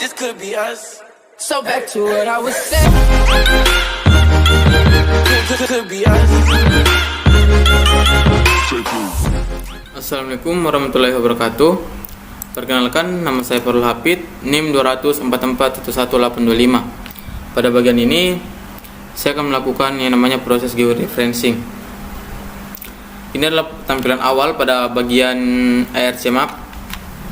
this could be us. So back to what I was saying. Could be us. Assalamualaikum warahmatullahi wabarakatuh. Perkenalkan, nama saya Farul Hafid, NIM 2441185. Pada bagian ini saya akan melakukan yang namanya proses georeferencing. Ini adalah tampilan awal pada bagian ARC map.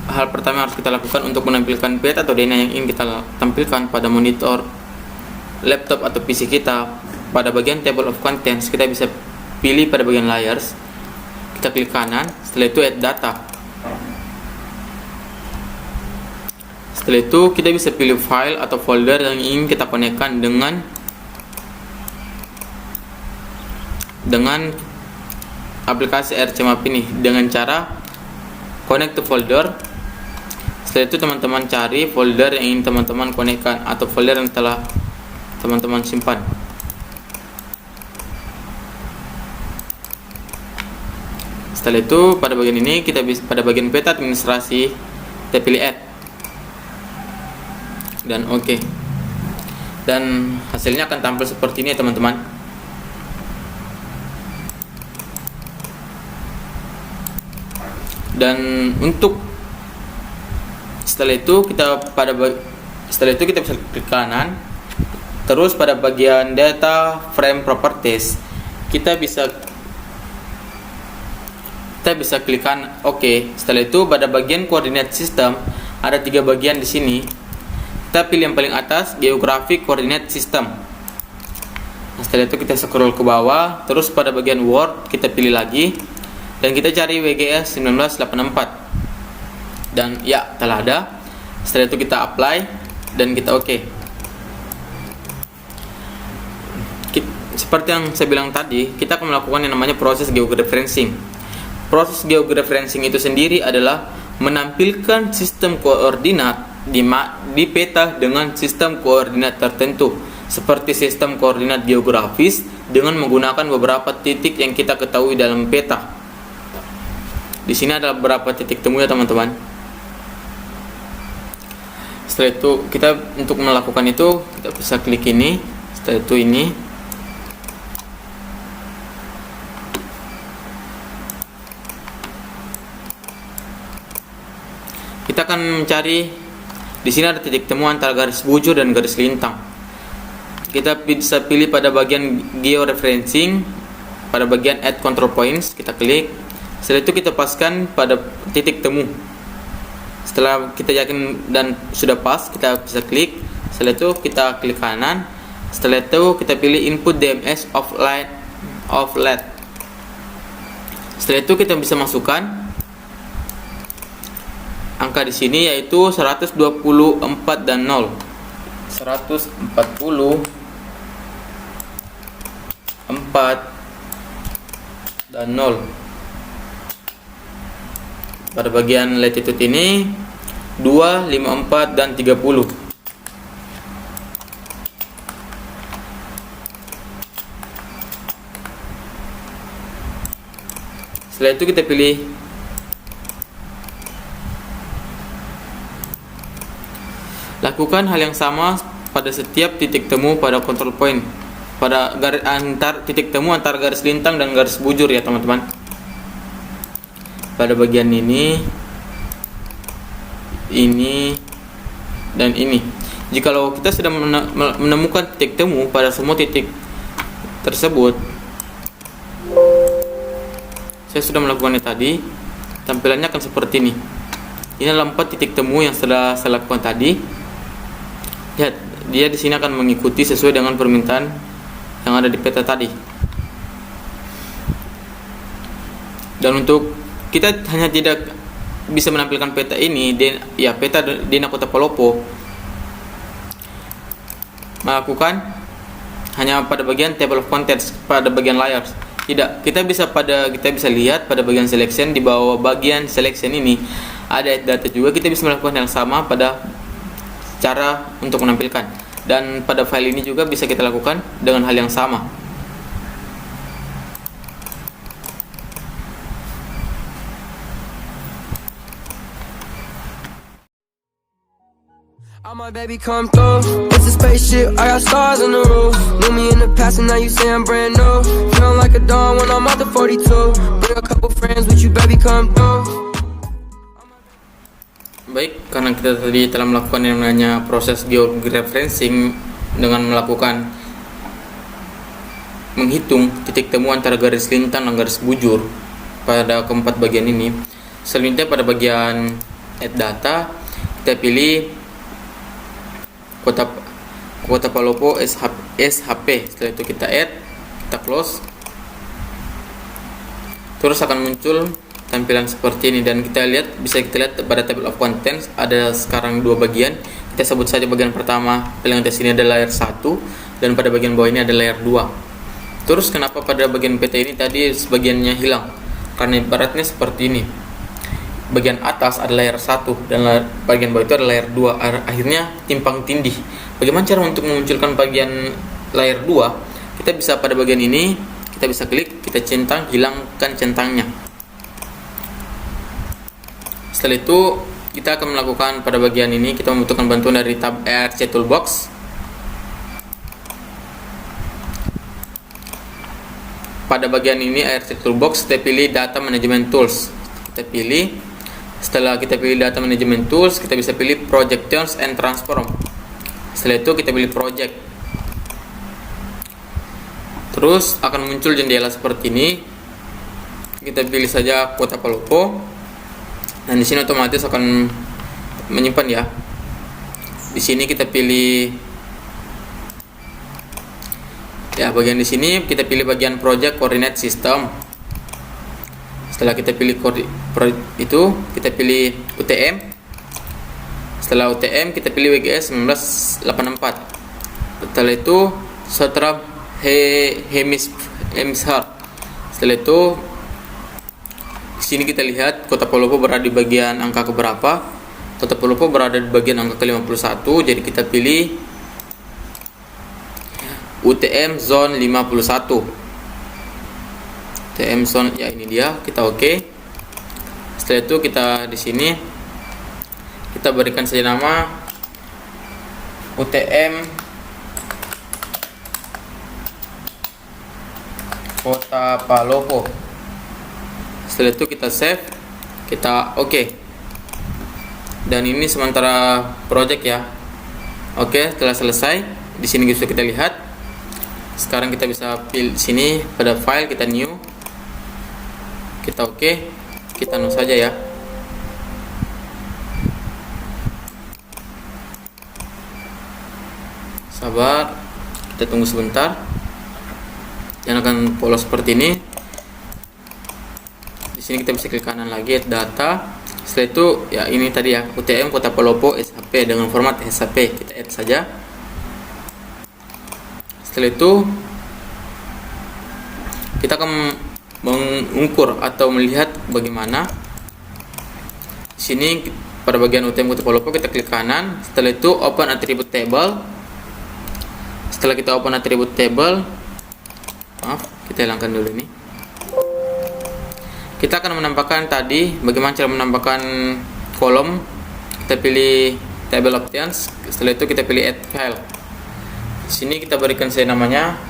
Hal pertama yang harus kita lakukan untuk menampilkan peta atau DNA yang ingin kita tampilkan pada monitor laptop atau PC kita. Pada bagian table of contents, kita bisa pilih pada bagian layers. Kita klik kanan, setelah itu add data. Setelah itu kita bisa pilih file atau folder yang ingin kita konekkan dengan aplikasi ARC map ini dengan cara connect to folder. Setelah itu teman-teman cari folder yang ingin teman-teman konekkan atau folder yang telah teman-teman simpan. Setelah itu pada bagian ini kita bisa pada bagian peta administrasi kita pilih add dan oke. Dan hasilnya akan tampil seperti ini ya teman-teman. Dan untuk setelah itu kita bisa klik kanan, terus pada bagian data frame properties kita bisa klik kanan oke. Setelah itu pada bagian coordinate system ada 3 bagian di sini. Kita pilih yang paling atas, geographic coordinate system. Nah, setelah itu kita scroll ke bawah, terus pada bagian word kita pilih lagi dan kita cari WGS 1984. Dan ya, telah ada. Setelah itu kita apply dan kita oke. Seperti yang saya bilang tadi, kita akan melakukan yang namanya proses georeferencing. Proses georeferencing itu sendiri adalah menampilkan sistem koordinat di peta dengan sistem koordinat tertentu, seperti sistem koordinat geografis dengan menggunakan beberapa titik yang kita ketahui dalam peta. Di sini ada beberapa titik temu ya teman-teman. Setelah itu kita untuk melakukan itu kita bisa klik ini. Setelah itu ini kita akan mencari. Di sini ada titik temu antara garis bujur dan garis lintang. Kita bisa pilih pada bagian georeferencing, pada bagian add control points kita klik. Setelah itu kita paskan pada titik temu. Setelah kita yakin dan sudah pas, kita bisa klik. Setelah itu kita klik kanan. Setelah itu kita pilih input DMS of LED. Setelah itu kita bisa masukkan angka di sini yaitu 124 dan 0. 144 dan 0. Pada bagian latitude ini 2, 54 dan 30. Setelah itu kita pilih lakukan hal yang sama pada setiap titik temu pada control point, pada titik temu antar garis lintang dan garis bujur ya teman-teman. Pada bagian ini dan ini. Jikalau kita sudah menemukan titik temu pada semua titik tersebut, saya sudah melakukannya tadi, tampilannya akan seperti ini. Ini adalah 4 titik temu yang sudah saya lakukan tadi. Lihat, dia di sini akan mengikuti sesuai dengan permintaan yang ada di peta tadi. Dan untuk kita hanya tidak bisa menampilkan peta ini, peta Dena Kota Palopo melakukan hanya pada bagian table of contents, pada bagian layers. Tidak, kita bisa lihat pada bagian selection. Di bawah bagian selection ini ada data juga. Kita bisa melakukan yang sama pada cara untuk menampilkan, dan pada file ini juga bisa kita lakukan dengan hal yang sama. All my baby come through. It's a spaceship, I got stars on the roof. Knew me in the past and now you say I'm brand new. Feeling like a dawn when I'm out the 42. Bring a couple friends with you, baby, come through. Baik, karena kita tadi telah melakukan yang namanya proses georeferencing dengan melakukan menghitung titik temu antara garis lintang dan garis bujur pada keempat bagian ini. Selanjutnya pada bagian add data, kita pilih Kota Palopo SHP. Setelah itu kita add, kita close. Terus akan muncul tampilan seperti ini, dan kita lihat pada table of contents ada sekarang dua bagian. Kita sebut saja bagian pertama, paling atas ini ada layer 1, dan pada bagian bawah ini ada layer 2. Terus kenapa pada bagian PT ini tadi sebagiannya hilang? Karena ibaratnya seperti ini. Bagian atas ada layer 1 dan bagian bawah itu ada layer 2. Akhirnya timpang tindih. Bagaimana cara untuk memunculkan bagian layer 2? Kita bisa pada bagian ini, kita bisa klik, kita centang, hilangkan centangnya. Setelah itu kita akan melakukan pada bagian ini, kita membutuhkan bantuan dari tab ARC Toolbox. Pada bagian ini ARC Toolbox, kita pilih Data Management Tools. Kita pilih, setelah kita pilih Data Management Tools, kita bisa pilih Projections and Transform. Setelah itu kita pilih Project. Terus akan muncul jendela seperti ini. Kita pilih saja Kota Palopo. Dan di sini otomatis akan menyimpan ya. Di sini kita pilih ya, bagian di sini kita pilih bagian Project Coordinate System. Setelah kita pilih itu, kita pilih UTM. Setelah UTM kita pilih WGS 1984. Setelah itu Sutram Hemisphere. Setelah itu di sini kita lihat Kota Palopo berada di bagian angka keberapa. Kota Palopo berada di bagian angka ke-51, jadi kita pilih UTM Zone 51. UTM Zone, ya ini dia, kita oke. Setelah itu kita di sini kita berikan saja nama UTM Kota Palopo. Setelah itu kita save, kita oke. Dan ini sementara project ya. Oke, setelah selesai, di sini bisa kita lihat. Sekarang kita bisa pilih sini pada file, kita new. Kita oke, kita no saja ya. Sabar, kita tunggu sebentar. Dan akan polos seperti ini. Di sini kita bisa klik kanan lagi, add data. Setelah itu ya ini tadi ya, UTM Kota Palopo SHP dengan format SHP, kita add saja. Setelah itu kita akan mengukur atau melihat bagaimana. Di sini pada bagian UTM Kota Palopo kita klik kanan. Setelah itu open attribute table. Setelah kita open attribute table, maaf, kita hilangkan dulu ini. Kita akan menampakkan tadi bagaimana cara menampakkan kolom. Kita pilih table options. Setelah itu kita pilih add file. Di sini kita berikan saya namanya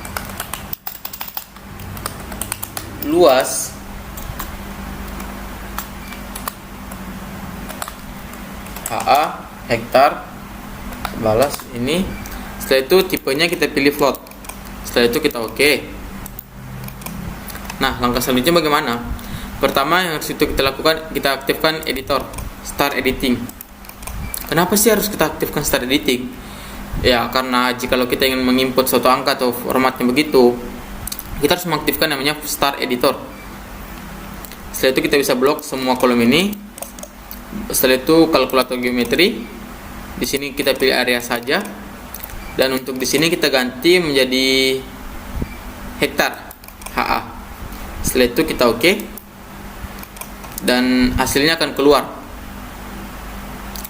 luas HA hektar balas ini. Setelah itu tipenya kita pilih float. Setelah itu kita oke. Nah, langkah selanjutnya bagaimana? Pertama yang harus kita lakukan, kita aktifkan editor Start Editing. Kenapa sih harus kita aktifkan Start Editing? Ya, karena jika kita ingin menginput suatu angka atau formatnya begitu, kita harus mengaktifkan namanya Start Editor. Setelah itu kita bisa blok semua kolom ini. Setelah itu kalkulator geometri. Di sini kita pilih area saja. Dan untuk di sini kita ganti menjadi hektar HA. Setelah itu kita oke. Dan hasilnya akan keluar.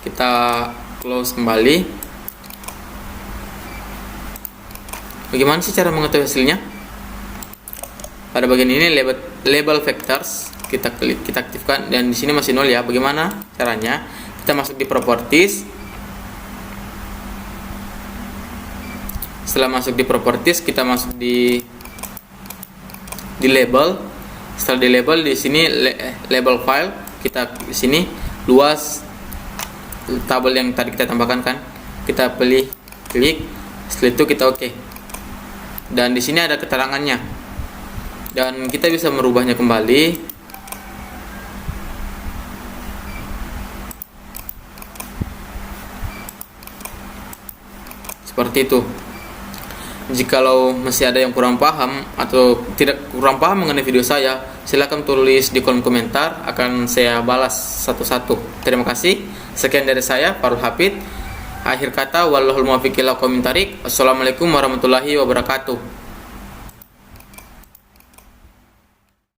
Kita close kembali. Bagaimana sih cara mengetahui hasilnya? Pada bagian ini label vectors, kita klik, kita aktifkan, dan di sini masih 0 ya. Bagaimana caranya? Kita masuk di properties. Setelah masuk di properties, kita masuk di label. Setelah di label, di sini label file, kita di sini luas tabel yang tadi kita tambahkan kan, kita pilih, klik, setelah itu kita oke. Dan di sini ada keterangannya, dan kita bisa merubahnya kembali. Seperti itu. Jikalau masih ada yang kurang paham atau tidak kurang paham mengenai video saya, silakan tulis di kolom komentar, akan saya balas satu-satu. Terima kasih. Sekian dari saya, Farul Hafid. Akhir kata, wallahul muwaffiq ila aqwamit thoriq. Assalamualaikum warahmatullahi wabarakatuh.